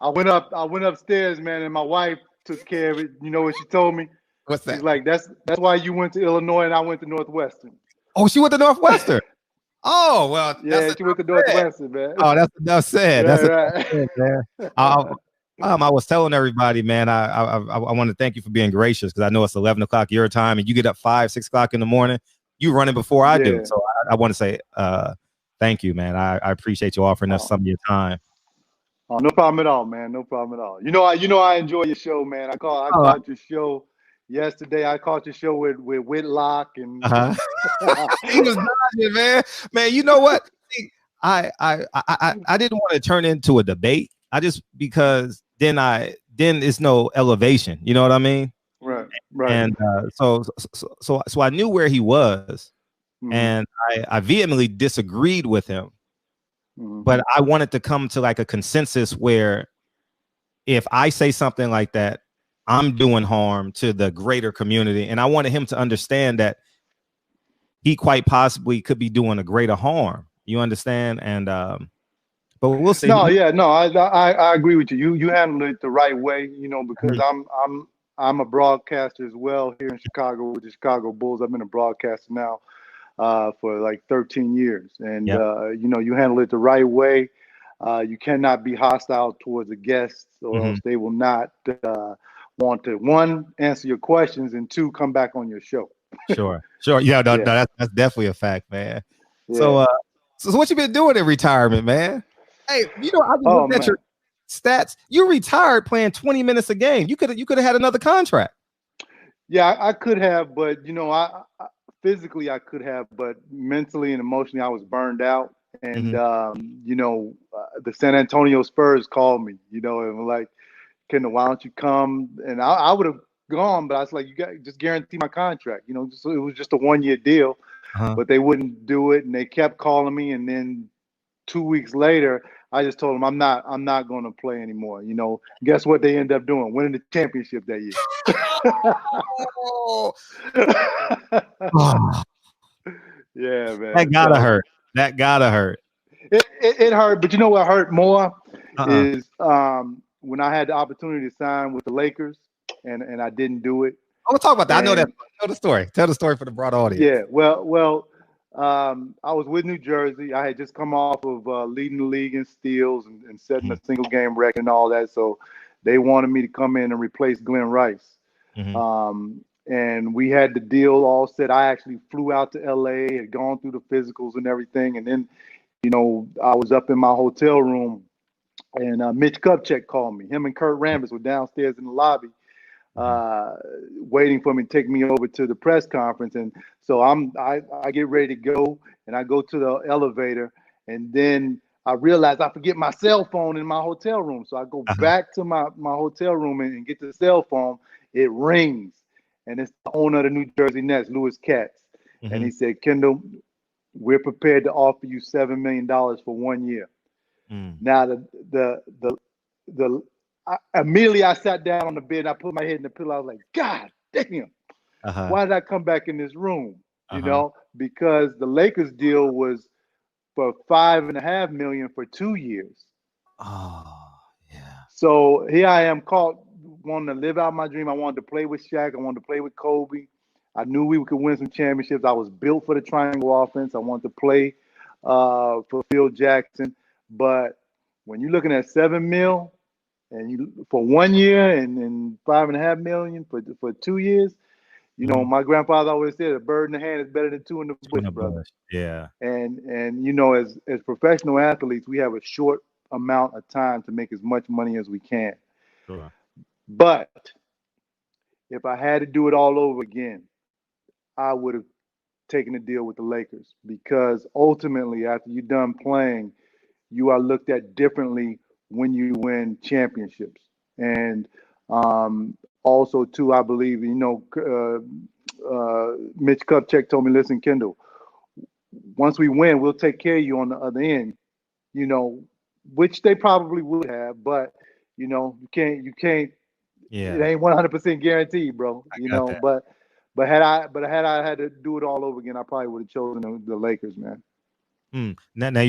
I went upstairs, man, and my wife took care of it. You know what she told me? What's that? She's like, that's why you went to Illinois and I went to Northwestern. Oh, she went to Northwestern. Oh, well, Yeah, she went to Northwestern, man. Oh, that's enough said. Yeah, That's enough said, man. I was telling everybody, man, I want to thank you for being gracious, because I know it's 11 o'clock your time and you get up 5, 6 o'clock in the morning. You running before I do. So I want to say thank you, man. I appreciate you offering us some of your time. Oh, no problem at all, man. No problem at all. You know I enjoy your show, man. I caught your show yesterday. I caught your show with Whitlock and he was dodging, man. Man, you know what? I didn't want to turn into a debate. Because then it's no elevation. You know what I mean? Right. And so I knew where he was, and I vehemently disagreed with him. But I wanted to come to like a consensus where if I say something like that, I'm doing harm to the greater community. And I wanted him to understand that he quite possibly could be doing a greater harm. You understand? And but we'll see. No, I agree with you. You handled it the right way, you know, because I'm a broadcaster as well here in Chicago with the Chicago Bulls. I've been a broadcaster now for like 13 years. And, you know, you handle it the right way. You cannot be hostile towards the guests, or else they will not want to, one, answer your questions, and two, come back on your show. Sure. Yeah, no, that's definitely a fact, man. Yeah. So what you been doing in retirement, man? Hey, you know, I just looked at your stats. You retired playing 20 minutes a game. You could have had another contract. Yeah, I could have, but you know, I physically I could have, but mentally and emotionally I was burned out. And you know, the San Antonio Spurs called me, you know, and were like, Kendall, why don't you come? And I would have gone, but I was like, you got just guarantee my contract, you know. So it was just a 1-year deal, but they wouldn't do it, and they kept calling me. And then 2 weeks later, I just told them I'm not going to play anymore. You know, guess what they ended up doing? Winning the championship that year. Yeah, man. That gotta hurt. That gotta hurt. It hurt, but you know what hurt more is when I had the opportunity to sign with the Lakers, and I didn't do it. I want to talk about that. I know that. Tell the story. Tell the story for the broad audience. Yeah. Well. I was with New Jersey. I had just come off of leading the league in steals and setting a single game record and all that. So they wanted me to come in and replace Glenn Rice. And we had the deal all set. I actually flew out to LA, had gone through the physicals and everything. And then, you know, I was up in my hotel room, and Mitch Kupchak called me. Him and Kurt Rambis were downstairs in the lobby, waiting for me to take me over to the press conference. And so I get ready to go, and I go to the elevator, and then I realize I forget my cell phone in my hotel room. So I go back to my hotel room and get the cell phone. It rings, and it's the owner of the New Jersey Nets, Louis Katz. And he said, Kendall, we're prepared to offer you $7 million for 1 year. Now immediately I sat down on the bed. I put my head in the pillow. I was like, God damn, why did I come back in this room? You know, because the Lakers deal was for $5.5 million for 2 years. Oh, yeah. So here I am, caught wanting to live out my dream. I wanted to play with Shaq. I wanted to play with Kobe. I knew we could win some championships. I was built for the triangle offense. I wanted to play for Phil Jackson. But when you're looking at $7 million and you for 1 year and $5.5 million for 2 years, you know, my grandfather always said a bird in the hand is better than two in the bush, brother. Yeah. And you know, as professional athletes, we have a short amount of time to make as much money as we can. Sure. But if I had to do it all over again, I would have taken a deal with the Lakers, because ultimately, after you're done playing, you are looked at differently when you win championships. And also, too, I believe, you know, Mitch Kupchak told me, listen, Kendall, once we win, we'll take care of you on the other end, you know, which they probably would have. But, you know, you can't, yeah, it ain't 100% guaranteed, bro. You know, that. But had I had to do it all over again, I probably would have chosen the Lakers, man. Now